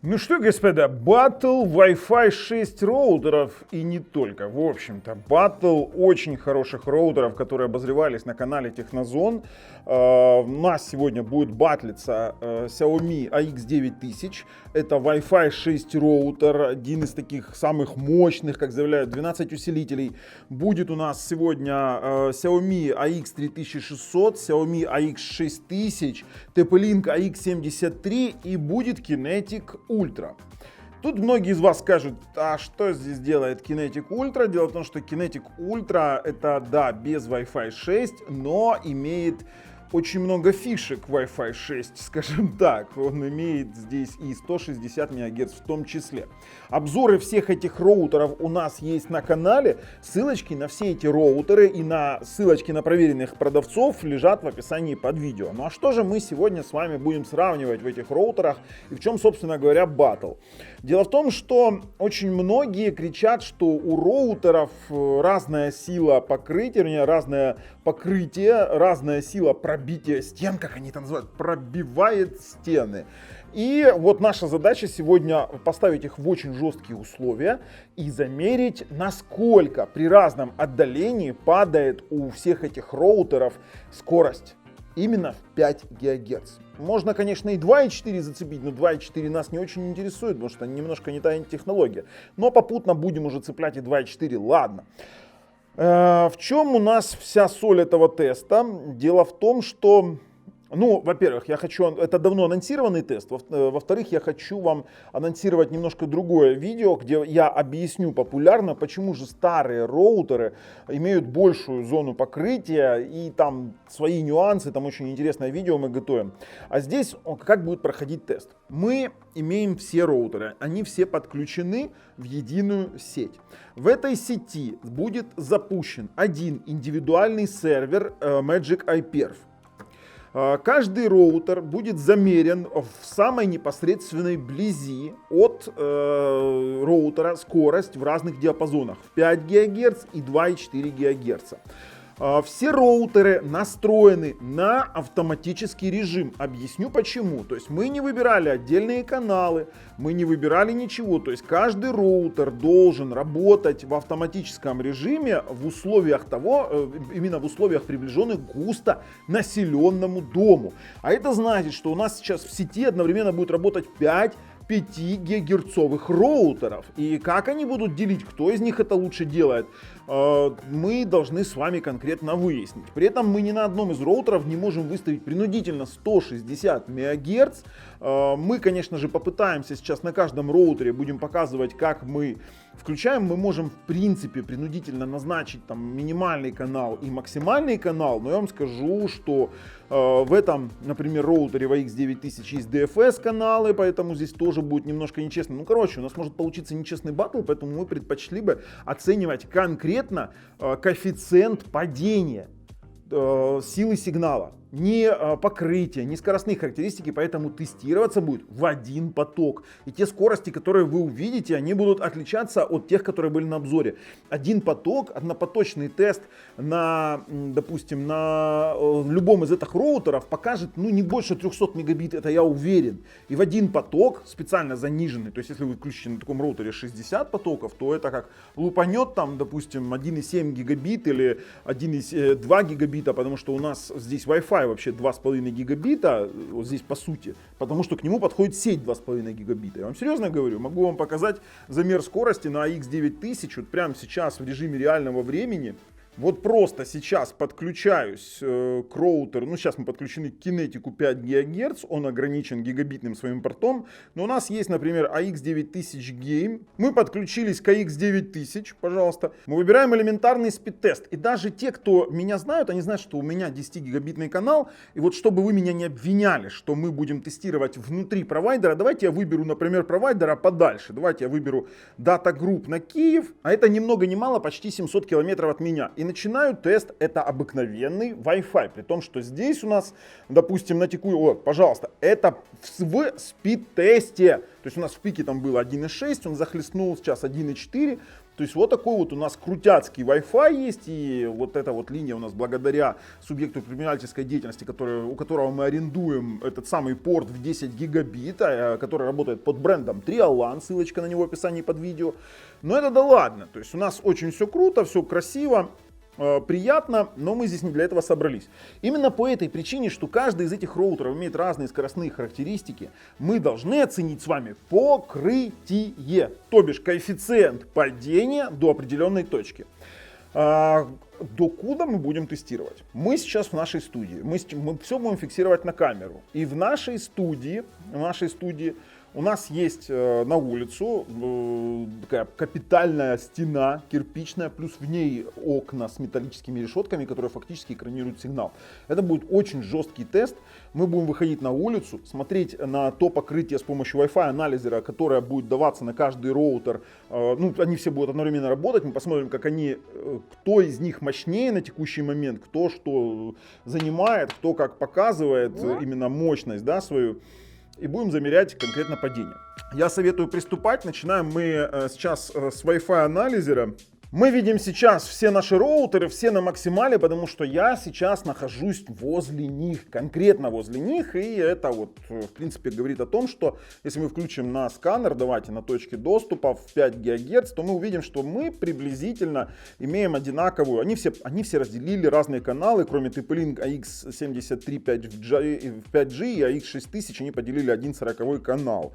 Ну что, господа, батл Wi-Fi 6 роутеров и не только. В общем-то, батл очень хороших роутеров, которые обозревались на канале Технозон. У нас сегодня будет батлиться Xiaomi AX9000. Это Wi-Fi 6 роутер, один из таких самых мощных, как заявляют, 12 усилителей. Будет у нас сегодня Xiaomi AX3600, Xiaomi AX6000, TP-Link AX73 и будет Kinetic Ultra. Тут многие из вас скажут, а что здесь делает Kinetic Ultra? Дело в том, что Kinetic Ultra это, да, без Wi-Fi 6, но имеет очень много фишек Wi-Fi 6, скажем так. Он имеет здесь и 160 МГц в том числе. Обзоры всех этих роутеров у нас есть на канале. Ссылочки на все эти роутеры и на ссылочки на проверенных продавцов лежат в описании под видео. Ну а что же мы сегодня с вами будем сравнивать в этих роутерах и в чем, собственно говоря, батл? Дело в том, что очень многие кричат, что у роутеров разная сила покрытия, вернее, разное покрытие, разная сила пробития стен, как они это называют, пробивает стены. И вот наша задача сегодня поставить их в очень жесткие условия и замерить, насколько при разном отдалении падает у всех этих роутеров скорость. Именно в 5 ГГц. Можно, конечно, и 2,4 зацепить, но 2,4 нас не очень интересует, потому что немножко не та технология. Но попутно будем уже цеплять и 2,4, ладно. В чем у нас вся соль этого теста? Дело в том, что, ну, во-первых, я хочу, это давно анонсированный тест, во-вторых, я хочу вам анонсировать немножко другое видео, где я объясню популярно, почему же старые роутеры имеют большую зону покрытия и там свои нюансы, там очень интересное видео мы готовим. А здесь как будет проходить тест? Мы имеем все роутеры, они все подключены в единую сеть. В этой сети будет запущен один индивидуальный сервер Magic iPerf. Каждый роутер будет замерен в самой непосредственной близи от роутера скорость в разных диапазонах в 5 ГГц и 2,4 ГГц. Все роутеры настроены на автоматический режим. Объясню почему. То есть мы не выбирали отдельные каналы, мы не выбирали ничего. То есть каждый роутер должен работать в автоматическом режиме в условиях именно в условиях, приближенных к густо населенному дому. А это значит, что у нас сейчас в сети одновременно будет работать 5 гигагерцовых роутеров. И как они будут делить, кто из них это лучше делает, мы должны с вами конкретно выяснить. При этом мы ни на одном из роутеров не можем выставить принудительно 160 МГц. Мы, конечно же, попытаемся сейчас на каждом роутере, будем показывать, как мы включаем. Мы можем, в принципе, принудительно назначить там минимальный канал и максимальный канал. Но я вам скажу, что в этом, например, роутере в AX9000 есть DFS каналы, поэтому здесь тоже будет немножко нечестно. Ну, короче, у нас может получиться нечестный баттл, поэтому мы предпочли бы оценивать конкретно коэффициент падения силы сигнала, не покрытие, не скоростные характеристики, поэтому тестироваться будет в один поток. И те скорости, которые вы увидите, они будут отличаться от тех, которые были на обзоре. Один поток, однопоточный тест на, допустим, на любом из этих роутеров покажет, ну, не больше 300 мегабит, это я уверен. И в один поток, специально заниженный, то есть если вы включите на таком роутере 60 потоков, то это как лупанет там, допустим, 1,7 гигабит или 1,2 гигабита, потому что у нас здесь Wi-Fi вообще 2,5 гигабита, вот здесь по сути, потому что к нему подходит сеть 2,5 гигабита. Я вам серьезно говорю, могу вам показать замер скорости на AX9000, вот прямо сейчас в режиме реального времени. Вот просто сейчас подключаюсь к роутеру, ну сейчас мы подключены к Kinetic 5 ГГц, он ограничен гигабитным своим портом, но у нас есть, например, AX9000 Game, мы подключились к AX9000, пожалуйста, мы выбираем элементарный спид-тест, и даже те, кто меня знают, они знают, что у меня 10-гигабитный канал, и вот чтобы вы меня не обвиняли, что мы будем тестировать внутри провайдера, давайте я выберу, например, провайдера подальше, давайте я выберу Data Group на Киев, а это ни много ни мало почти 700 километров от меня. И начинаю тест, это обыкновенный Wi-Fi, при том, что здесь у нас, допустим, на вот, пожалуйста, это в спид-тесте, то есть у нас в пике там было 1,6, он захлестнул сейчас 1,4, то То есть вот такой вот у нас крутяцкий Wi-Fi есть, и вот эта вот линия у нас благодаря субъекту предпринимательской деятельности, у которого мы арендуем этот самый порт в 10 гигабит, который работает под брендом Trialan, ссылочка на него в описании под видео. Но это да ладно, то есть у нас очень все круто, все красиво, приятно, но мы здесь не для этого собрались. Именно по этой причине, что каждый из этих роутеров имеет разные скоростные характеристики, мы должны оценить с вами покрытие, то бишь коэффициент падения до определенной точки. Докуда мы будем тестировать? Мы сейчас в нашей студии, мы все будем фиксировать на камеру. И в нашей студии у нас есть на улицу такая капитальная стена кирпичная, плюс в ней окна с металлическими решетками, которые фактически экранируют сигнал. Это будет очень жесткий тест. Мы будем выходить на улицу, смотреть на то покрытие с помощью Wi-Fi анализера, которое будет даваться на каждый роутер. Ну, они все будут одновременно работать. Мы посмотрим, кто из них мощнее на текущий момент, кто что занимает, кто как показывает именно мощность, да, свою. И будем замерять конкретно падение. Я советую приступать. Начинаем мы сейчас с Wi-Fi анализера. Мы видим сейчас все наши роутеры, все на максимале, потому что я сейчас нахожусь возле них, конкретно возле них. И это вот, в принципе, говорит о том, что если мы включим на сканер, давайте на точке доступа в 5 ГГц, то мы увидим, что мы приблизительно имеем одинаковую. Они все разделили разные каналы, кроме TP-Link AX73 5G и AX6000, они поделили 1/40 канал.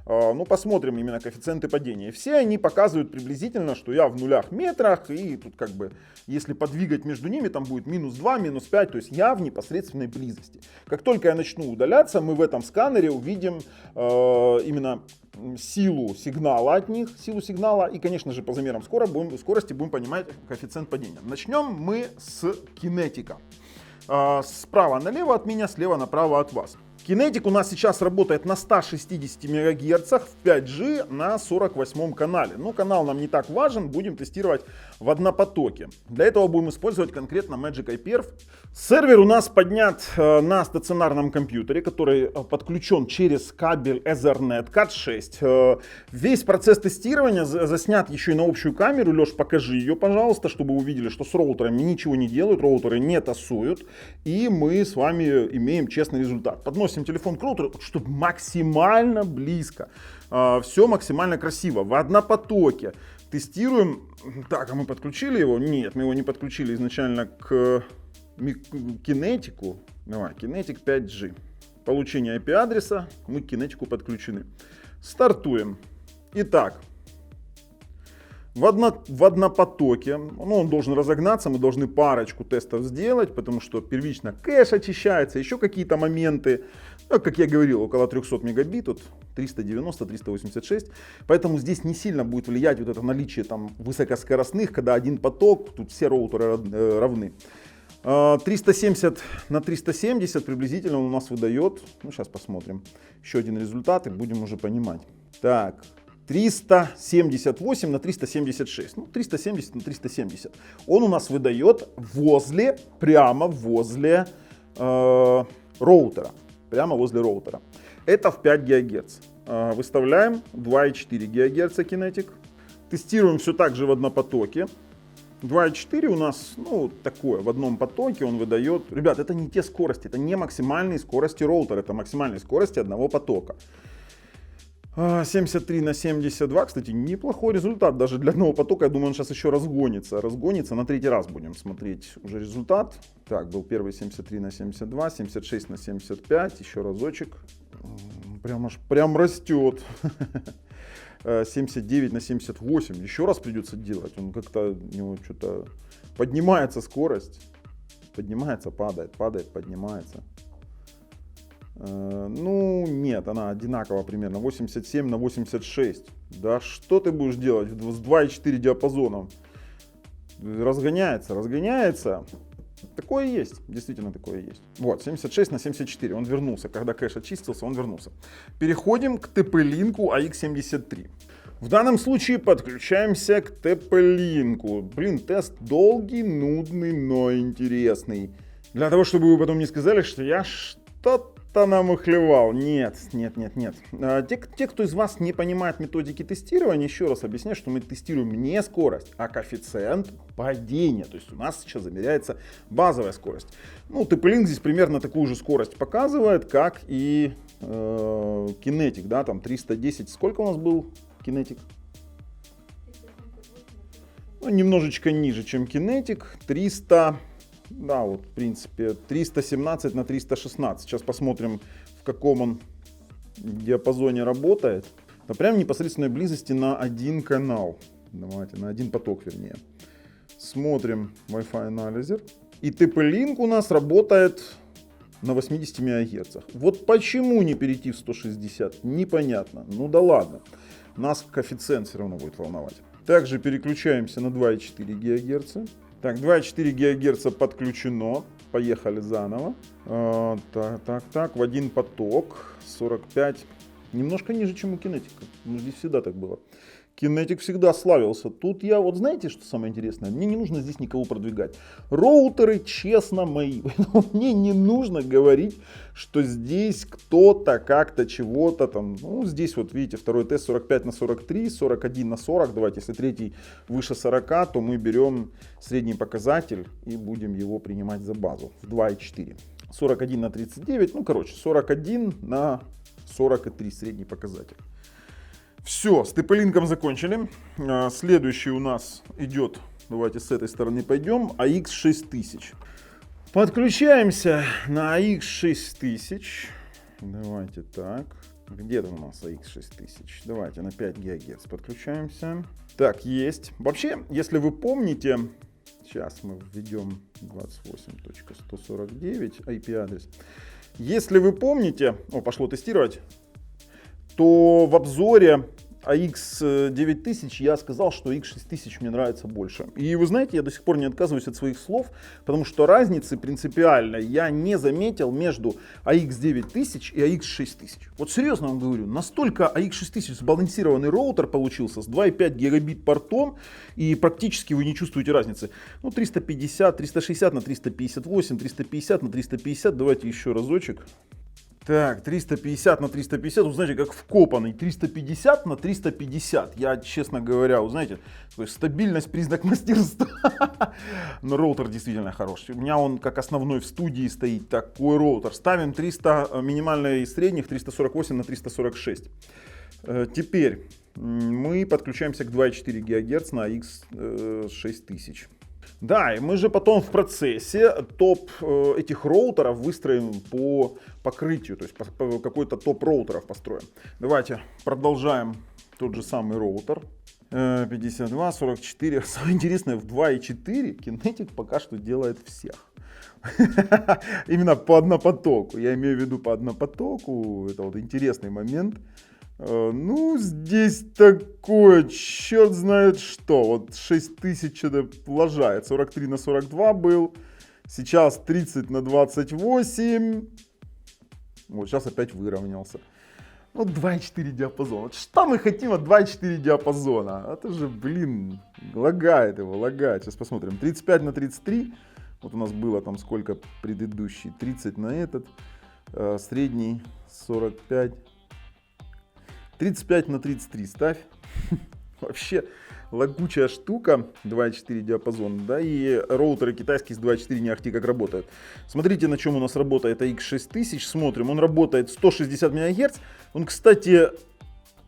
Ну, посмотрим именно коэффициенты падения. Все они показывают приблизительно, что я в нулях метрах, и тут как бы, если подвигать между ними, там будет -2, -5, то есть я в непосредственной близости. Как только я начну удаляться, мы в этом сканере увидим именно силу сигнала от них, силу сигнала, и, конечно же, по замерам скорости будем понимать коэффициент падения. Начнем мы с кинетика. Справа налево от меня, слева направо от вас. Кинетик у нас сейчас работает на 160 МГц в 5G на 48 канале. Но канал нам не так важен, будем тестировать в однопотоке. Для этого будем использовать конкретно Magic iPerf. Сервер у нас поднят на стационарном компьютере, который подключен через кабель Ethernet Cat6. Весь процесс тестирования заснят еще и на общую камеру. Леш, покажи ее, пожалуйста, чтобы вы увидели, что с роутерами ничего не делают, роутеры не тасуют. И мы с вами имеем честный результат. Подносим телефон к роутеру, чтобы максимально близко. Все максимально красиво. В однопотоке. Тестируем. Так, а мы подключили его? Нет, мы его не подключили изначально к кинетику. Давай, кинетик 5G. Получение IP-адреса. Мы к кинетику подключены. Стартуем. Итак. В однопотоке, он должен разогнаться, мы должны парочку тестов сделать, потому что первично кэш очищается, еще какие-то моменты. Ну, как я говорил, около 300 мегабит, тут 390, 386. Поэтому здесь не сильно будет влиять вот это наличие там высокоскоростных, когда один поток, тут все роутеры равны. 370 на 370 приблизительно он у нас выдает. Ну, сейчас посмотрим. Еще один результат и будем уже понимать. Так. 378 на 376, ну 370 на 370. Он у нас выдает прямо возле роутера. Прямо возле роутера. Это в 5 ГГц. Выставляем 2,4 ГГц кинетик. Тестируем все так же в однопотоке. 2,4 у нас, ну, такое, в одном потоке он выдает. Ребят, это не те скорости, это не максимальные скорости роутера, это максимальные скорости одного потока. 73 на 72, кстати, неплохой результат даже для одного потока. Я думаю, он сейчас еще разгонится. Разгонится, на третий раз будем смотреть уже результат. Так, был первый 73 на 72, 76 на 75, еще разочек. Прям растет. 79 на 78, еще раз придется делать. Он как-то, у него что-то поднимается скорость. Поднимается, падает, поднимается. Ну, нет, она одинаково примерно, 87 на 86. Да что ты будешь делать с 2,4 диапазоном? Разгоняется. Такое есть, действительно такое есть. Вот, 76 на 74, он вернулся. Когда кэш очистился, он вернулся. Переходим к TP-Link AX73. В данном случае подключаемся к TP-Link. Блин, тест долгий, нудный, но интересный. Для того, чтобы вы потом не сказали, что я что-то что намухлевал. Нет. Те, кто из вас не понимает методики тестирования, еще раз объясняю, что мы тестируем не скорость, а коэффициент падения. То есть у нас сейчас замеряется базовая скорость. Ну, TP-Link здесь примерно такую же скорость показывает, как и Kinetic, да, там 310. Сколько у нас был Kinetic? Ну, немножечко ниже, чем Kinetic. 300, да, вот в принципе 317 на 316. Сейчас посмотрим, в каком он диапазоне работает. Да, прям в непосредственной близости на один канал. Давайте, на один поток, вернее. Смотрим Wi-Fi анализер. И TP-Link у нас работает на 80 МГц. Вот почему не перейти в 160, непонятно. Ну да ладно, нас коэффициент все равно будет волновать. Также переключаемся на 2,4 ГГц. Так, 2,4 ГГц подключено. Поехали заново. Так, в один поток 45. Немножко ниже, чем у Kinetic. Ну, здесь всегда так было. Kinetic всегда славился. Тут я, вот знаете, что самое интересное? Мне не нужно здесь никого продвигать. Роутеры, честно, мои. Мне не нужно говорить, что здесь кто-то как-то чего-то там. Ну, здесь вот видите, второй тест 45 на 43, 41 на 40. Давайте, если третий выше 40, то мы берем средний показатель и будем его принимать за базу в 2,4. 41 на 39, ну, короче, 41 на 43 средний показатель. Все, с TP-Link закончили. Следующий у нас идет, давайте с этой стороны пойдем, AX6000. Подключаемся на AX6000. Давайте так. Где-то у нас AX6000. Давайте на 5 ГГц подключаемся. Так, есть. Вообще, если вы помните, сейчас мы введем 28.149 IP-адрес. Если вы помните, пошло тестировать, то в обзоре AX9000 я сказал, что AX6000 мне нравится больше. И вы знаете, я до сих пор не отказываюсь от своих слов, потому что разницы принципиально я не заметил между AX9000 и AX6000. Вот серьезно вам говорю, настолько AX6000 сбалансированный роутер получился с 2,5 гигабит портом, и практически вы не чувствуете разницы. Ну, 350, 360 на 358, 350 на 350, давайте еще разочек. Так, 350 на 350, вы знаете, как вкопанный, 350 на 350, я, честно говоря, вы знаете, то есть стабильность признак мастерства, но роутер действительно хороший, у меня он как основной в студии стоит, такой роутер, ставим 300, минимальное и средних, 348 на 346, теперь мы подключаемся к 2,4 ГГц на AX6000. Да, и мы же потом в процессе топ этих роутеров выстроим по покрытию, то есть какой-то топ роутеров построим. Давайте продолжаем тот же самый роутер. 52, 44. Самое интересное, в 2,4 Kinetic пока что делает всех. Именно по однопотоку. Я имею в виду по однопотоку. Это вот интересный момент. Ну, здесь такое, черт знает что. Вот 6000 что-то лажает. 43 на 42 был. Сейчас 30 на 28. Вот сейчас опять выровнялся. Ну, 2,4 диапазон. Вот что мы хотим от 2,4 диапазона? Это же, блин, лагает его, лагает. Сейчас посмотрим. 35 на 33. Вот у нас было там сколько предыдущий. 30 на этот. Средний 45. 35 на 33 ставь. Вообще лагучая штука, 2,4 диапазон, да, и роутеры китайские с 2,4 не ахти как работают. Смотрите, на чем у нас работает AX6000, смотрим, он работает 160 МГц, он, кстати,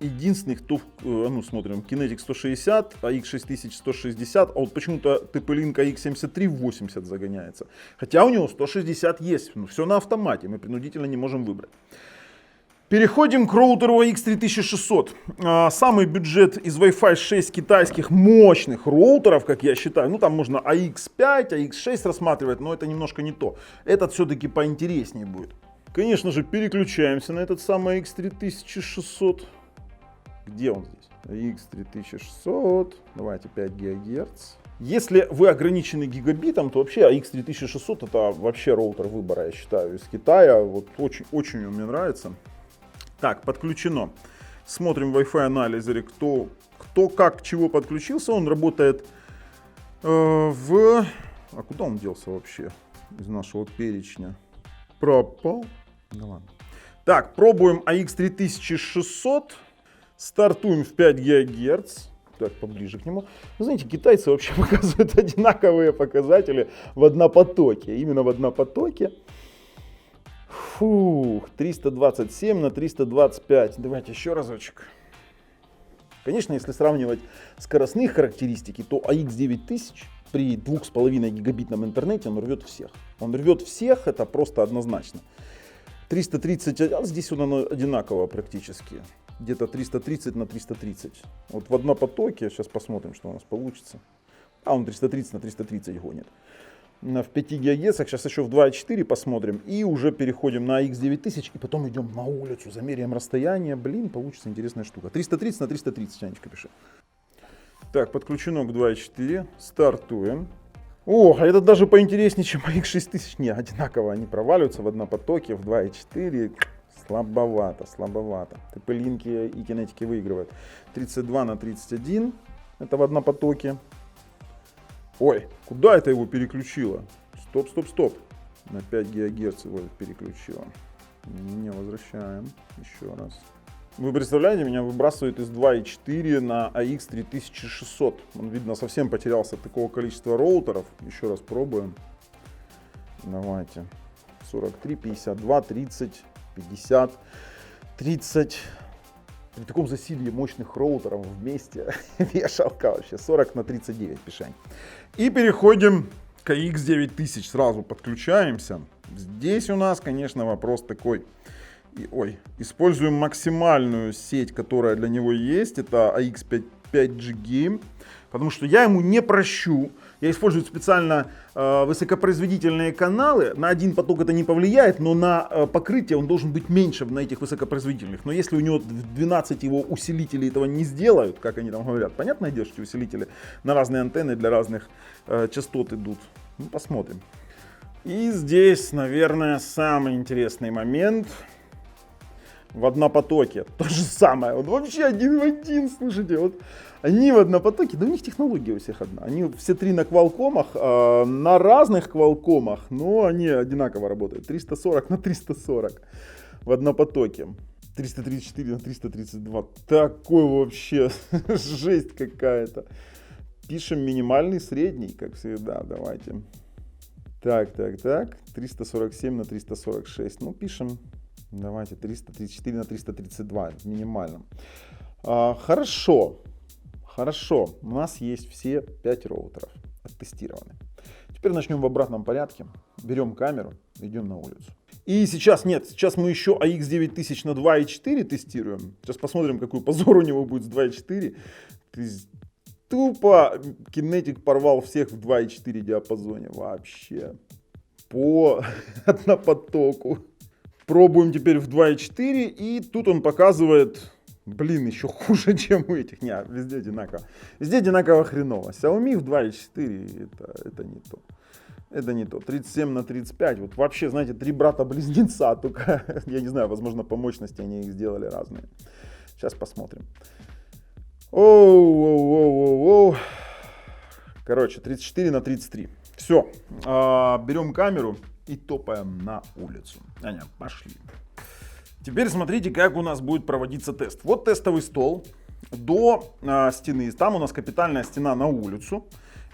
единственный, кто, ну, смотрим, Kinetic 160, AX6000 160, а вот почему-то TP-Link AX73 80 загоняется, хотя у него 160 есть, но все на автомате, мы принудительно не можем выбрать. Переходим к роутеру AX3600. Самый бюджет из Wi-Fi 6 китайских мощных роутеров, как я считаю. Ну, там можно AX5, AX6 рассматривать, но это немножко не то. Этот все-таки поинтереснее будет. Конечно же, переключаемся на этот самый AX3600. Где он здесь? AX3600. Давайте 5 ГГц. Если вы ограничены гигабитом, то вообще AX3600 это вообще роутер выбора, я считаю, из Китая. Вот очень он мне нравится. Так, подключено. Смотрим в Wi-Fi анализере, кто как чего подключился. Он работает в... А куда он делся вообще из нашего перечня? Пропал? Да ладно. Так, пробуем AX3600. Стартуем в 5 ГГц. Так, поближе к нему. Вы знаете, китайцы вообще показывают одинаковые показатели в однопотоке. Именно в однопотоке. Фух, 327 на 325. Давайте еще разочек. Конечно, если сравнивать скоростные характеристики, то AX9000 при 2,5 гигабитном интернете он рвет всех. Он рвет всех, это просто однозначно. 330, а здесь он одинаково практически. Где-то 330 на 330. Вот в однопотоке, сейчас посмотрим, что у нас получится. А он 330 на 330 гонит. В 5 ГГц, сейчас еще в 2.4 посмотрим. И уже переходим на X9000 и потом идем на улицу, замеряем расстояние. Блин, получится интересная штука. 330 на 330, Анечка, пиши. Так, подключено к 2.4. Стартуем. О, а это даже поинтереснее, чем AX6000. Не, одинаково они проваливаются в однопотоке, в 2.4. Слабовато, слабовато. ТП-линки и кинетики выигрывают. 32 на 31. Это в однопотоке. Ой, куда это его переключило? Стоп, стоп, стоп. На 5 ГГц его переключило. Не возвращаем. Еще раз. Вы представляете, меня выбрасывает из 2.4 на AX3600. Он, видно, совсем потерялся от такого количества роутеров. Еще раз пробуем. Давайте. 43, 52, 30, 50, 30. При таком засилье мощных роутеров вместе вешалка вообще 40 на 39 пишень. И переходим к AX9000. Сразу подключаемся. Здесь у нас, конечно, вопрос такой. Используем максимальную сеть, которая для него есть. Это AX5G. Потому что я ему не прощу. Я использую специально высокопроизводительные каналы. На один поток это не повлияет, но на покрытие он должен быть меньше на этих высокопроизводительных. Но если у него 12 его усилителей этого не сделают, как они там говорят, понятное дело, что усилители на разные антенны для разных частот идут. Ну, посмотрим. И здесь, наверное, самый интересный момент. В однопотоке то же самое. Вот вообще один в один, слушайте, вот они в однопотоке, да у них технология у всех одна. Они все три на квалкомах, на разных квалкомах, но они одинаково работают. 340 на 340 в однопотоке. 334 на 332. Такой вообще жесть какая-то. Пишем минимальный, средний, как всегда, давайте. Так. 347 на 346. Ну, пишем. Давайте 334 на 332 в минимальном. Хорошо. У нас есть все 5 роутеров оттестированы. Теперь начнем в обратном порядке. Берем камеру, идем на улицу. И сейчас мы еще AX9000 на 2.4 тестируем. Сейчас посмотрим, какой позор у него будет с 2.4. Тупо кинетик порвал всех в 2.4 диапазоне вообще. По однопотоку. Пробуем теперь в 2.4, и тут он показывает, блин, еще хуже, чем у этих. Не, везде одинаково. Везде одинаково хреново. Xiaomi в 2.4 это не то. Это не то. 37 на 35. Вот вообще, знаете, 3 брата-близнеца. Только, я не знаю, возможно, по мощности они их сделали разные. Сейчас посмотрим. Короче, 34 на 33. Все. Берем камеру и топаем на улицу. Аня, пошли. Теперь смотрите, как у нас будет проводиться тест. Вот тестовый стол до стены. Там у нас капитальная стена на улицу.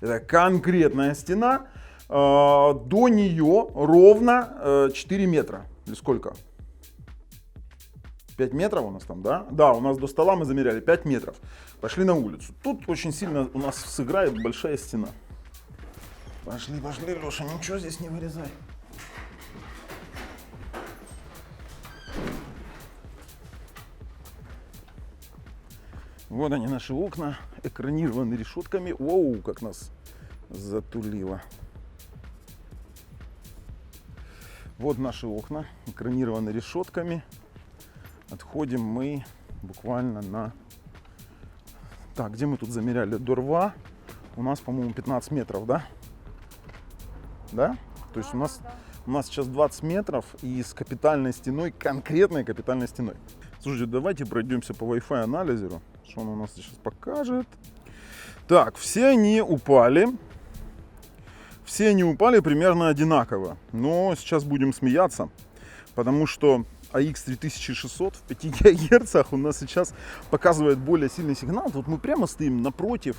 Это конкретная стена. До нее ровно 4 метра. Или сколько? 5 метров у нас там, да? Да, у нас до стола мы замеряли 5 метров. Пошли на улицу. Тут очень сильно у нас сыграет большая стена. Пошли, Леша, ничего здесь не вырезай. Вот они, наши окна, экранированы решетками. Воу, как нас затулило. Вот наши окна, экранированы решетками. Отходим мы буквально на... Так, где мы тут замеряли? До рва. У нас, по-моему, 15 метров, да? Да? То есть у нас сейчас 20 метров и с капитальной стеной, конкретной капитальной стеной. Слушайте, давайте пройдемся по Wi-Fi анализеру. Что он у нас сейчас покажет? Так, все они упали. Все они упали примерно одинаково. Но сейчас будем смеяться, потому что AX 3600 в 5 ГГц у нас сейчас показывает более сильный сигнал. Вот мы прямо стоим напротив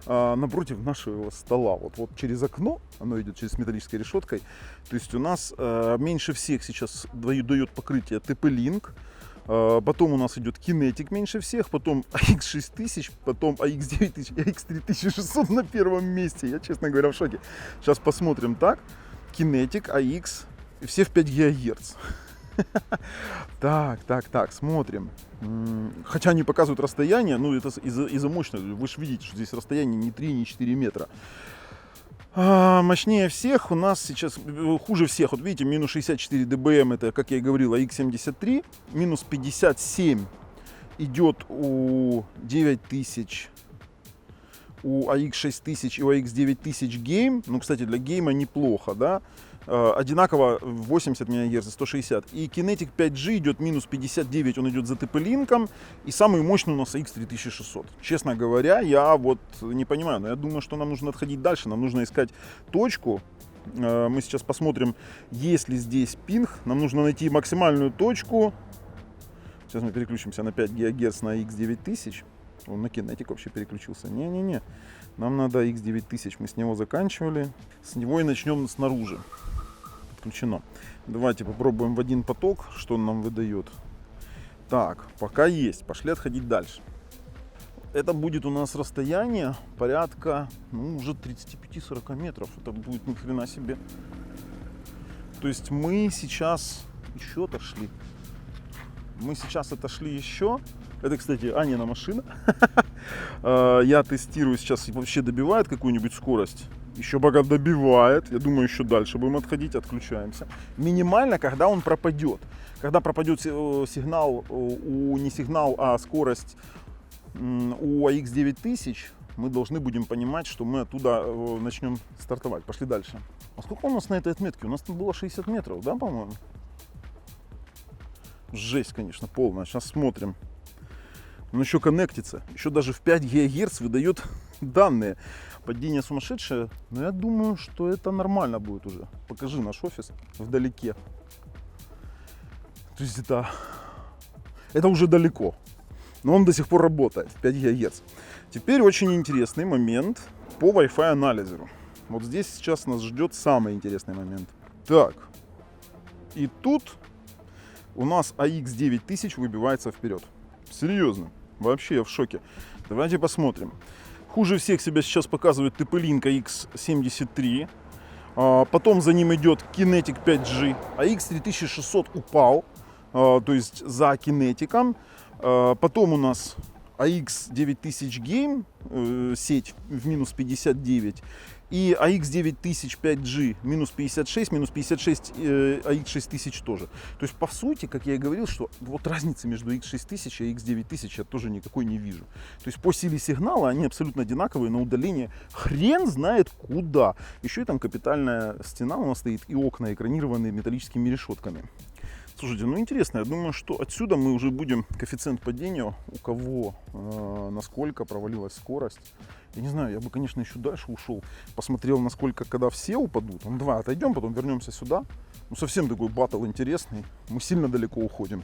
нашего стола. Вот через окно, оно идет через металлической решеткой. То есть у нас меньше всех сейчас дает покрытие TP-Link. Потом у нас идет Kinetic меньше всех, потом AX6000, потом AX9000, AX3600 на первом месте. Я, честно говоря, в шоке. Сейчас посмотрим так. Kinetic, AX, все в 5 ГГц. Так, смотрим. Хотя они показывают расстояние, ну это из-за мощности. Вы же видите, что здесь расстояние не 3, не 4 метра. Мощнее всех у нас сейчас, хуже всех, вот видите, минус 64 дБм, это, как я и говорил, AX73, минус 57 идет у 9000, у AX6000 и у AX9000 Game, ну, кстати, для гейма неплохо, да, одинаково 80 МГц и 160. И Kinetic 5G идет минус 59, он идет за TP-Link. И самый мощный у нас AX3600. Честно говоря, я вот не понимаю, но я думаю, что нам нужно отходить дальше. Нам нужно искать точку. Мы сейчас посмотрим, есть ли здесь пинг. Нам нужно найти максимальную точку. Сейчас мы переключимся на 5 ГГц на AX9000. Он на Kinetic вообще переключился. Не-не-не. Нам надо AX9000. Мы с него заканчивали. С него и начнем снаружи. Включено. Давайте попробуем в один поток, что он нам выдает. Так, пока есть. Пошли отходить дальше. Это будет у нас расстояние порядка, ну, уже 35-40 метров. Это будет ни хрена себе. То есть мы сейчас еще отошли. еще. Это, кстати, Анина машина. Я тестирую сейчас, вообще добивает какую-нибудь скорость. Еще пока добивает. Я думаю, еще дальше будем отходить, отключаемся. Минимально, когда он пропадет. Когда пропадет сигнал, не сигнал, а скорость у AX9000, мы должны будем понимать, что мы оттуда начнем стартовать. Пошли дальше. А сколько у нас на этой отметке? У нас там было 60 метров, да, по-моему? Жесть, конечно, полная. Сейчас смотрим. Он еще коннектится. Еще даже в 5 ГГц выдает данные. Падение сумасшедшее. Но я думаю, что это нормально будет уже. Покажи наш офис вдалеке. То есть это уже далеко. Но он до сих пор работает. 5 ГГц. Теперь очень интересный момент по Wi-Fi анализеру. Вот здесь сейчас нас ждет самый интересный момент. Так. И тут у нас AX9000 выбивается вперед. Серьезно. Вообще я в шоке. Давайте посмотрим. Хуже всех себя сейчас показывает TP-Link AX73. Потом за ним идет Kinetic 5G. AX3600 упал. То есть за Kinetic. Потом у нас AX9000 Game, сеть в минус 59. И AX9000 5G минус 56, минус 56 AX6000 тоже. То есть, по сути, как я и говорил, что вот разницы между AX6000 и AX9000 я тоже никакой не вижу. То есть, по силе сигнала они абсолютно одинаковые, но удаление хрен знает куда. Еще и там капитальная стена у нас стоит и окна экранированные металлическими решетками. Слушайте, ну интересно, я думаю, что отсюда мы уже будем коэффициент падения, у кого насколько провалилась скорость. Я не знаю, я бы, конечно, еще дальше ушел, посмотрел, насколько, когда все упадут. Ну, давай отойдем, потом вернемся сюда. Ну, совсем такой баттл интересный. Мы сильно далеко уходим.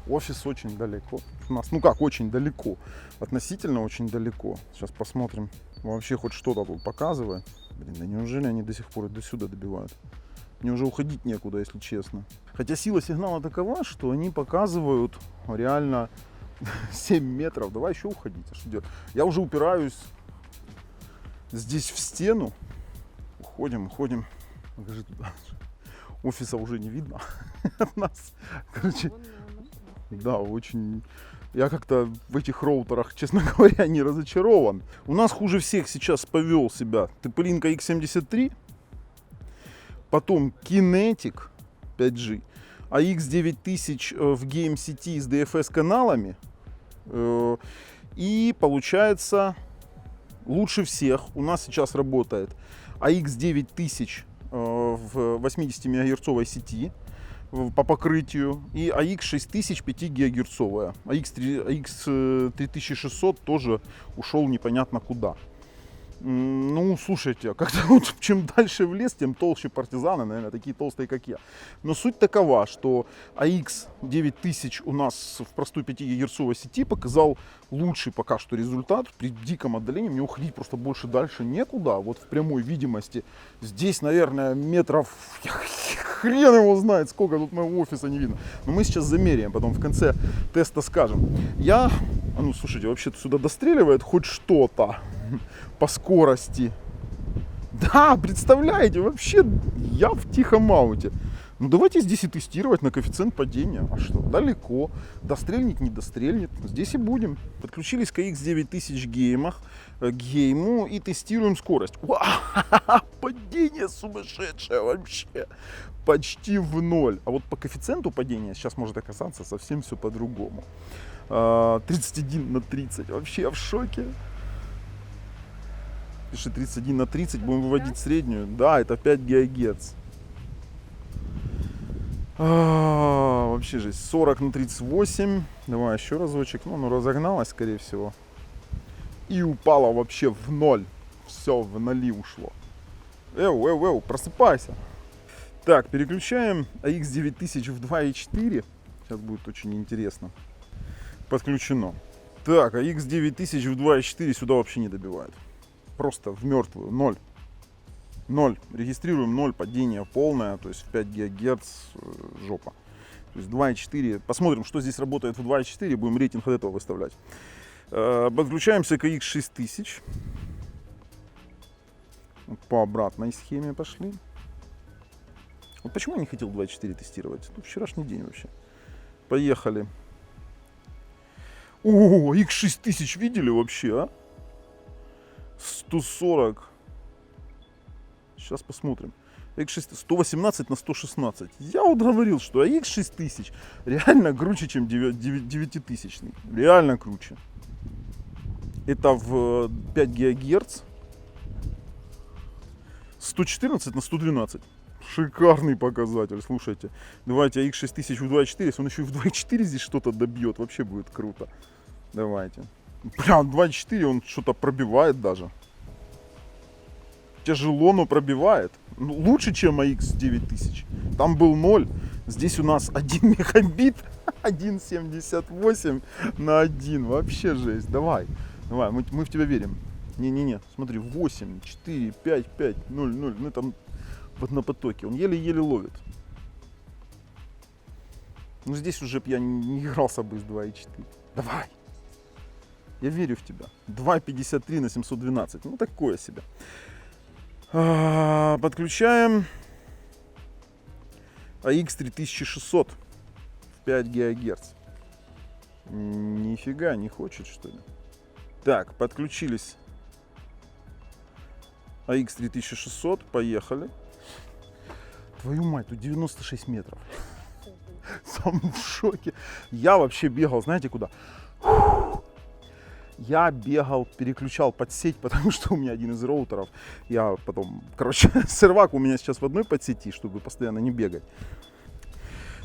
Офис очень далеко от нас. Ну как, очень далеко. Относительно очень далеко. Сейчас посмотрим, вообще хоть что-то тут показывает. Блин, да неужели они до сих пор до сюда добивают? Мне уже уходить некуда, если честно. Хотя сила сигнала такова, что они показывают реально 7 метров. Давай еще уходить. А что делать? Я уже упираюсь здесь в стену. Уходим. Покажи туда. Офиса уже не видно от нас. Короче, да, очень... Я как-то в этих роутерах, честно говоря, не разочарован. У нас хуже всех сейчас повел себя TP-Link AX73. Потом Kinetic 5G, AX9000 в гейм-сети с DFS каналами. И получается, лучше всех у нас сейчас работает AX9000 в 80 МГц сети по покрытию и AX6000 5 ГГц. AX3600 тоже ушел непонятно куда. Ну, слушайте, как-то вот чем дальше в лес, тем толще партизаны, наверное, такие толстые, как я. Но суть такова, что AX 9000 у нас в простой 5 ГГц сети показал лучший пока что результат. При диком отдалении мне уходить просто больше дальше некуда. Вот в прямой видимости здесь, наверное, метров, хрен его знает, сколько тут моего офиса не видно. Но мы сейчас замеряем, потом в конце теста скажем. Ну, слушайте, вообще-то сюда достреливает хоть что-то по скорости. Да, представляете, вообще я в тихом ауте. Ну давайте здесь и тестировать на коэффициент падения. А что, далеко. Дострельнет, не дострельнет. Здесь и будем. Подключились к AX9000 гейму и тестируем скорость. Падение сумасшедшее вообще. Почти в ноль. А вот по коэффициенту падения сейчас может оказаться совсем все по-другому. 31/30. Вообще я в шоке. Пишет 31/30. Будем выводить среднюю. Да, это 5 ГГц. Вообще жесть. 40/38. Давай еще разочек. Ну, разогналась, скорее всего. И упала вообще в ноль. Все, в ноли ушло. Просыпайся. Так, переключаем AX9000 в 2.4. Сейчас будет очень интересно. Подключено. Так, AX9000 в 2.4 сюда вообще не добивает. Просто в мертвую. 0. 0. Регистрируем 0. Падение полное. То есть в 5 ГГц жопа. То есть 2.4. Посмотрим, что здесь работает в 2.4. Будем рейтинг от этого выставлять. Подключаемся к AX6000. По обратной схеме пошли. Вот почему я не хотел 2.4 тестировать? Ну, вчерашний день вообще. Поехали. О, X6000 видели вообще, а? 140. Сейчас посмотрим. X6 118/116. Я вот говорил, что X6000 реально круче, чем 9000. Реально круче. Это в 5 ГГц. 114/112. Шикарный показатель, слушайте. Давайте AX6000 в 2.4, если он еще и в 2.4 здесь что-то добьет, вообще будет круто. Давайте. Прям 2.4 он что-то пробивает даже. Тяжело, но пробивает. Ну, лучше, чем AX9000. Там был 0. Здесь у нас 1 мегабит. 1,78/1. Вообще жесть. Давай. Давай, мы в тебя верим. Не-не-не. Смотри, 8, 4, 5, 5, 0, 0. Мы там вот на потоке. Он еле-еле ловит. Ну здесь уже я не игрался бы с 2.4. Давай. Я верю в тебя. 2,53/712. Ну такое себе. Подключаем AX3600 в 5 ГГц. Нифига не хочет, что ли. Так, подключились. AX3600. Поехали. Твою мать, тут 96 метров. Сам в шоке. Я вообще бегал, знаете куда? Я бегал, переключал подсеть, потому что у меня один из роутеров. Я потом, сервак у меня сейчас в одной подсети, чтобы постоянно не бегать.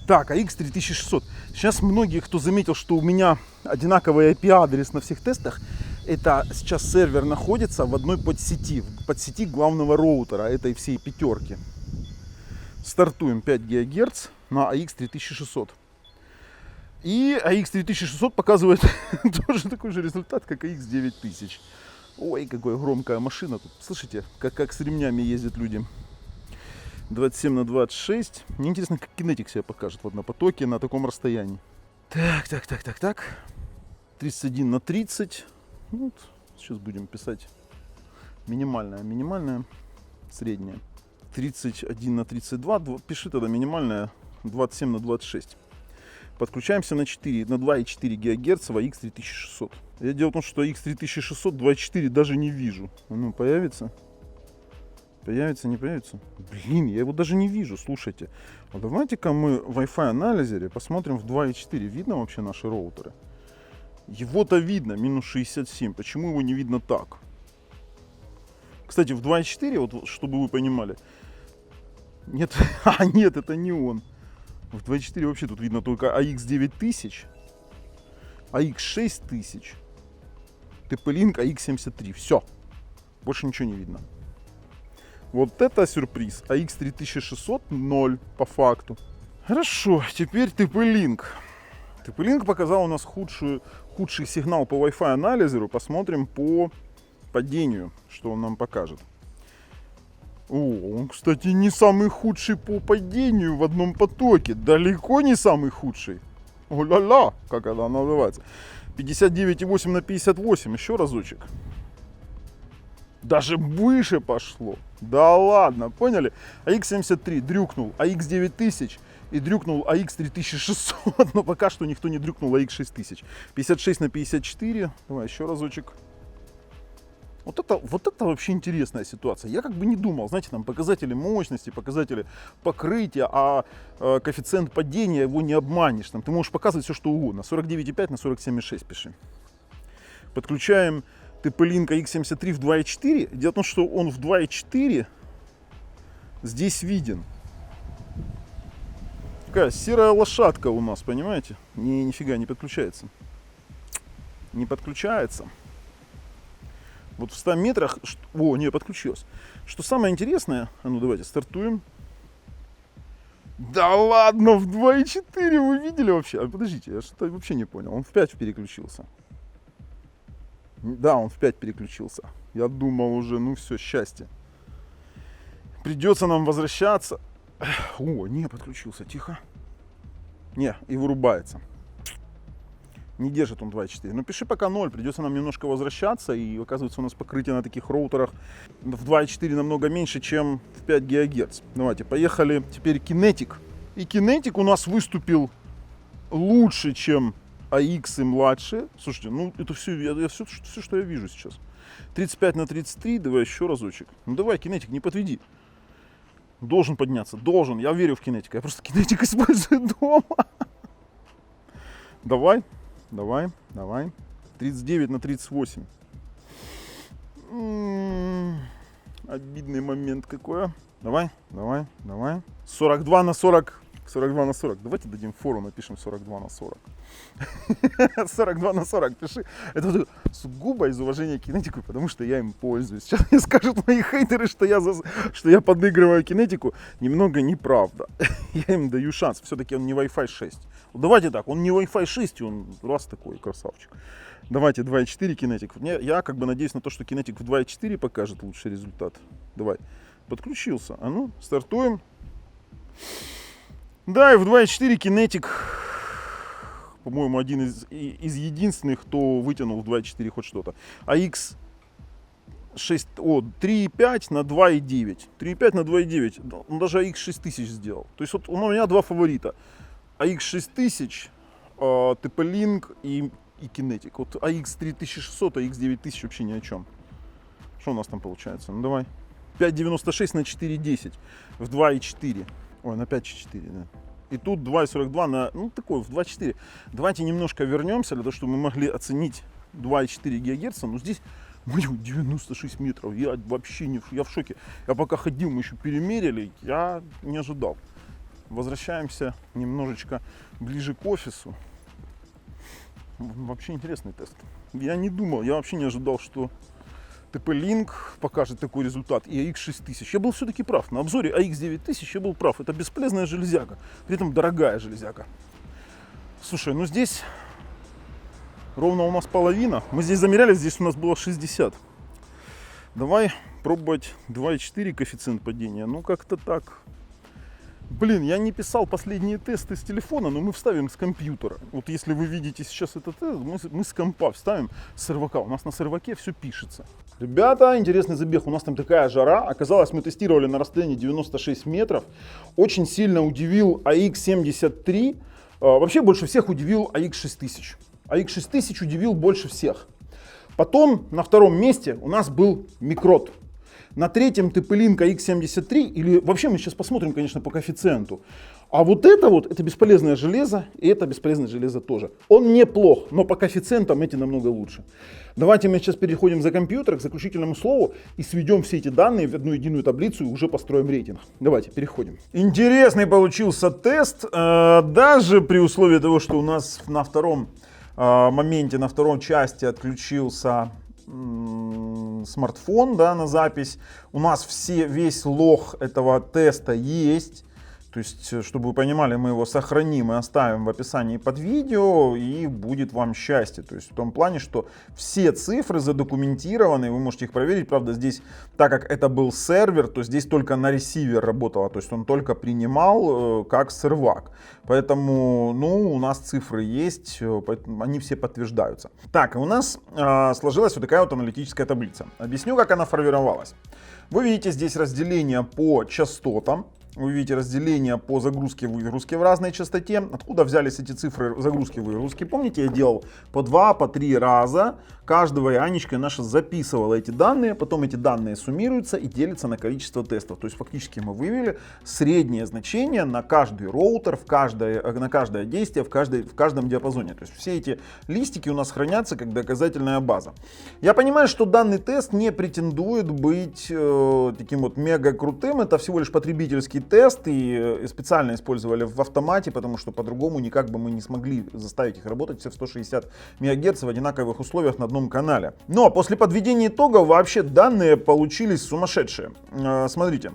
Так, AX3600. Сейчас многие, кто заметил, что у меня одинаковый IP-адрес на всех тестах, это сейчас сервер находится в одной подсети, в подсети главного роутера этой всей пятерки. Стартуем 5 ГГц на AX3600. И AX3600 показывает тоже такой же результат, как AX9000. Ой, какая громкая машина тут. Слышите, как с ремнями ездят люди. 27/26. Мне интересно, как кинетик себя покажет вот на потоке на таком расстоянии. Так. 31/30. Вот. Сейчас будем писать минимальное, среднее. 31/32. Пиши тогда минимальное 27/26. Подключаемся на 2,4 ГГц в AX3600. Дело в том, что AX3600 2.4 даже не вижу. Ну, появится? Появится, не появится? Блин, я его даже не вижу, слушайте. А давайте-ка мы в Wi-Fi анализере посмотрим в 2.4. Видно вообще наши роутеры? Его-то видно, минус 67. Почему его не видно так? Кстати, в 2.4, вот чтобы вы понимали. Нет, нет, это не он. В 2.4 вообще тут видно только AX9000, AX6000, TP-Link AX73. Все. Больше ничего не видно. Вот это сюрприз. AX 3600 0 по факту. Хорошо, теперь TP-Link. TP-Link показал у нас худший сигнал по Wi-Fi анализеру. Посмотрим по падению, что он нам покажет. О, он, кстати, не самый худший по падению в одном потоке. Далеко не самый худший. О-ля-ля, как она называется. 59,8 на 58. Еще разочек. Даже выше пошло. Да ладно, поняли? AX73 дрюкнул AX9000 и дрюкнул AX3600. Но пока что никто не дрюкнул AX6000. 56 на 54. Давай еще разочек. Вот это вообще интересная ситуация. Я как бы не думал, знаете, там показатели мощности, показатели покрытия, а коэффициент падения его не обманешь. Там ты можешь показывать все, что угодно. 49,5 на 47,6 пиши. Подключаем TP-Link AX73 в 2.4. Дело в том, что он в 2.4 здесь виден. Такая серая лошадка у нас, понимаете? Нифига не подключается. Не подключается. Вот в 100 метрах... О, не, подключилось. Что самое интересное... А ну давайте стартуем. Да ладно, в 2.4 вы видели вообще? А подождите, я что-то вообще не понял. Он в 5 переключился. Да, он в 5 переключился. Я думал уже, ну все, счастье. Придется нам возвращаться. О, не, подключился, тихо. Не, и вырубается. Не держит он 2.4. Ну пиши пока 0, придется нам немножко возвращаться. И оказывается у нас покрытие на таких роутерах в 2.4 намного меньше, чем в 5 ГГц. Давайте, поехали. Теперь Kinetic. И Kinetic у нас выступил лучше, чем AX и младшие. Слушайте, ну это все, что я вижу сейчас. 35 на 33, давай еще разочек. Ну давай, Kinetic, не подведи. Должен подняться, должен. Я верю в Kinetic. Я просто Kinetic использую дома. Давай. 39 на 38. Обидный момент какой. Давай. 42 на 40. 42 на 40. Давайте дадим фору, напишем 42 на 40. 42 на 40 пиши. Это сугубо из уважения к Кинетику, потому что я им пользуюсь. Сейчас мне скажут мои хейтеры, что я подыгрываю Кинетику. Немного неправда. Я им даю шанс. Все-таки он не Wi-Fi 6. Давайте так, он не Wi-Fi 6, он раз такой красавчик. Давайте 2.4 Кинетик. Я как бы надеюсь на то, что Кинетик в 2.4 покажет лучший результат. Давай. Подключился. А ну, стартуем. Да, и в 2.4 Kinetic, по-моему, один из единственных, кто вытянул в 2.4 хоть что-то. AX 3.5 на 2.9. 3.5 на 2.9. Он даже AX 6000 сделал. То есть вот у меня два фаворита. AX 6000, TP-Link и Kinetic. Вот AX 3600, AX 9000 вообще ни о чем. Что у нас там получается? Ну давай. 5.96 на 4.10 в 2.4. Ой, на 5.4, да. И тут 2.42 на, ну такой, в 2.4. Давайте немножко вернемся, для того, чтобы мы могли оценить 2.4 ГГц. Но здесь, мою, 96 метров. Я вообще я в шоке. Я пока ходил, мы еще перемерили, я не ожидал. Возвращаемся немножечко ближе к офису. Вообще интересный тест. Я не думал, я вообще не ожидал, что TP-Link покажет такой результат и AX 6000. Я был все-таки прав. На обзоре AX 9000 я был прав. Это бесполезная железяка. При этом дорогая железяка. Слушай, ну здесь ровно у нас половина. Мы здесь замеряли, здесь у нас было 60. Давай пробовать 2.4 коэффициент падения. Ну как-то так. Блин, я не писал последние тесты с телефона, но мы вставим с компьютера. Вот если вы видите сейчас этот тест, мы с компа вставим с сервака. У нас на серваке все пишется. Ребята, интересный забег. У нас там такая жара. Оказалось, мы тестировали на расстоянии 96 метров. Очень сильно удивил AX73. Вообще больше всех удивил AX 6000. AX 6000 удивил больше всех. Потом на втором месте у нас был Микрот. На третьем TP-Link AX73, или вообще мы сейчас посмотрим, конечно, по коэффициенту. А вот это бесполезное железо, и это бесполезное железо тоже. Он неплох, но по коэффициентам эти намного лучше. Давайте мы сейчас переходим за компьютер к заключительному слову и сведем все эти данные в одну единую таблицу и уже построим рейтинг. Давайте, переходим. Интересный получился тест, даже при условии того, что у нас на втором моменте, на втором части отключился смартфон, да, на запись. У нас весь лог этого теста есть. То есть, чтобы вы понимали, мы его сохраним и оставим в описании под видео, и будет вам счастье. То есть в том плане, что все цифры задокументированы, вы можете их проверить. Правда, здесь, так как это был сервер, то здесь только на ресивер работало, то есть он только принимал как сервак. Поэтому, ну, у нас цифры есть, они все подтверждаются. Так, у нас сложилась вот такая вот аналитическая таблица. Объясню, как она формировалась. Вы видите здесь разделение по частотам. Вы видите разделение по загрузке и выгрузке в разной частоте. Откуда взялись эти цифры загрузки и выгрузки? Помните, я делал по 2, по 3 раза. Каждого Анечка наша записывала эти данные. Потом эти данные суммируются и делятся на количество тестов. То есть фактически мы вывели среднее значение на каждый роутер, на каждое действие, в каждом диапазоне. То есть все эти листики у нас хранятся как доказательная база. Я понимаю, что данный тест не претендует быть таким вот мега крутым. Это всего лишь потребительский тест, и специально использовали в автомате, потому что по-другому никак бы мы не смогли заставить их работать все в 160 МГц в одинаковых условиях на одном канале. Но после подведения итогов вообще данные получились сумасшедшие. Смотрите,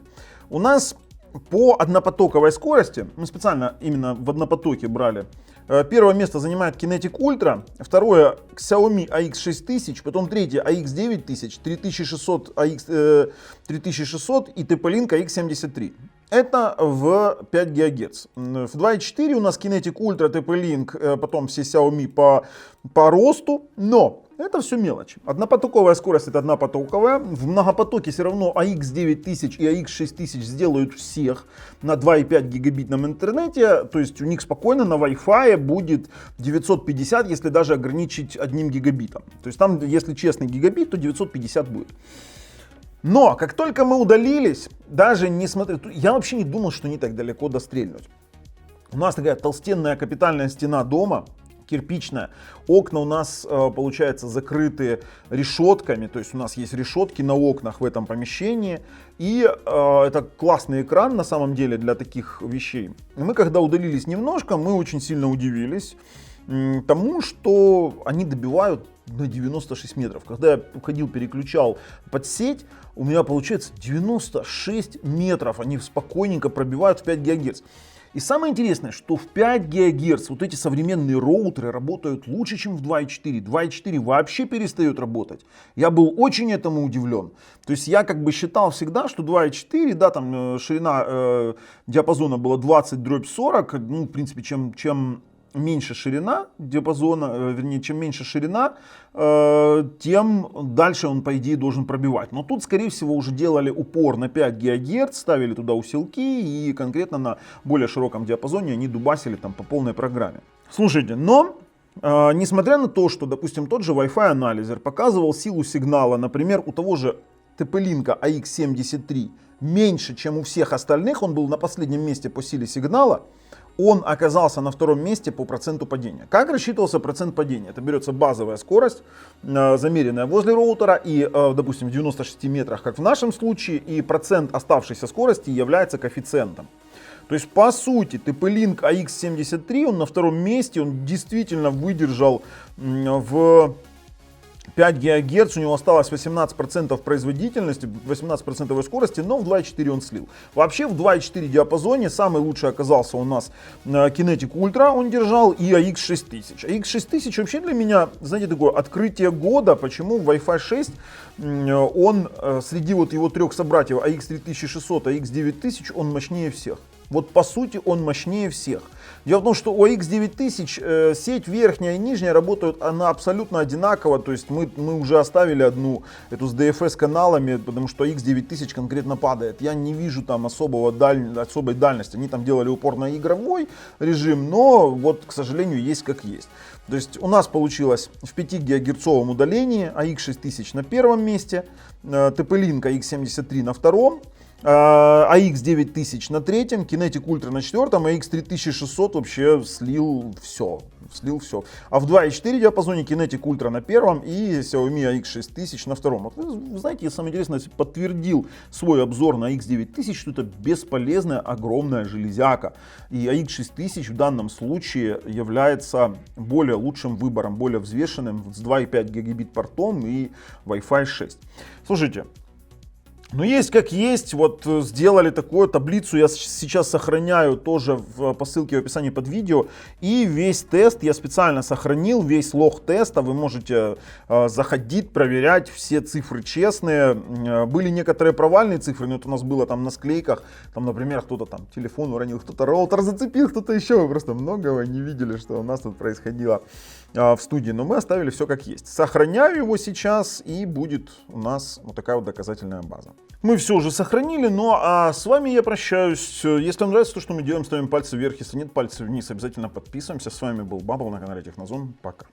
у нас по однопотоковой скорости, мы специально именно в однопотоке брали, первое место занимает Kinetic Ultra, второе Xiaomi AX6000, потом третье AX9000, 3600 и TP-Link AX73. Это в 5 ГГц. В 2.4 у нас Kinetic Ultra, TP-Link, потом все Xiaomi по росту, но это все мелочь. Однопотоковая скорость — это однопотоковая. В многопотоке все равно AX9000 и AX6000 сделают всех на 2,5 гигабитном интернете. То есть у них спокойно на Wi-Fi будет 950, если даже ограничить 1 гигабитом. То есть там, если честный гигабит, то 950 будет. Но как только мы удалились, даже несмотря... Я вообще не думал, что не так далеко дострельнуть. У нас такая толстенная капитальная стена дома, кирпичная. Окна у нас, получается, закрыты решетками. То есть у нас есть решетки на окнах в этом помещении. И это классный экран на самом деле для таких вещей. И мы когда удалились немножко, мы очень сильно удивились тому, что они добивают на 96 метров. Когда я уходил, переключал под сеть, у меня получается 96 метров. Они спокойненько пробивают в 5 ГГц. И самое интересное, что в 5 ГГц вот эти современные роутеры работают лучше, чем в 2.4. 2.4 вообще перестает работать. Я был очень этому удивлен. То есть я как бы считал всегда, что 2.4, да, там ширина диапазона была 20/40. Ну, в принципе, чем меньше ширина диапазона, вернее, чем меньше ширина, тем дальше он, по идее, должен пробивать. Но тут, скорее всего, уже делали упор на 5 ГГц, ставили туда усилки, и конкретно на более широком диапазоне они дубасили там по полной программе. Слушайте, но несмотря на то, что, допустим, тот же Wi-Fi анализер показывал силу сигнала, например, у того же TP-Link AX73 меньше, чем у всех остальных, он был на последнем месте по силе сигнала, он оказался на втором месте по проценту падения. Как рассчитывался процент падения? Это берется базовая скорость, замеренная возле роутера, и, допустим, в 96 метрах, как в нашем случае, и процент оставшейся скорости является коэффициентом. То есть, по сути, TP-Link AX73, он на втором месте, он действительно выдержал в 5 ГГц, у него осталось 18% производительности, 18% скорости, но в 2.4 он слил. Вообще в 2.4 диапазоне самый лучший оказался у нас Kinetic Ultra, он держал, и AX6000. AX6000 вообще для меня, знаете, такое открытие года. Почему в Wi-Fi 6 он среди вот его трех собратьев AX3600, AX9000, он мощнее всех. Вот по сути он мощнее всех. Дело в том, что у AX9000 сеть верхняя и нижняя работают, она абсолютно одинаково. То есть мы уже оставили одну эту с DFS каналами, потому что AX9000 конкретно падает. Я не вижу там особой дальности. Они там делали упор на игровой режим, но вот, к сожалению, есть как есть. То есть у нас получилось в 5 гигагерцовом удалении AX6000 на первом месте, TP-Link AX73 на втором. AX 9000 на третьем, Kinetic Ultra на четвертом, AX 3600 вообще слил все. А в 2.4 диапазоне Kinetic Ultra на первом и Xiaomi AX 6000 на втором. Вот, вы знаете, я самое интересное подтвердил свой обзор на AX 9000, что это бесполезная огромная железяка. И AX 6000 в данном случае является более лучшим выбором, более взвешенным, с 2.5 гигабит портом и Wi-Fi 6. Слушайте, ну есть как есть, вот сделали такую таблицу, я сейчас сохраняю тоже по ссылке в описании под видео, и весь тест я специально сохранил, весь лог теста, вы можете заходить, проверять, все цифры честные, были некоторые провальные цифры, но это у нас было там на склейках, там, например, кто-то там телефон уронил, кто-то роутер зацепил, кто-то еще, вы просто многого не видели, что у нас тут происходило в студии, но мы оставили все как есть. Сохраняю его сейчас, и будет у нас вот такая вот доказательная база. Мы все уже сохранили, ну а с вами я прощаюсь. Если вам нравится то, что мы делаем, ставим пальцы вверх, если нет, пальцы вниз. Обязательно подписываемся. С вами был Бабл на канале Технозон. Пока.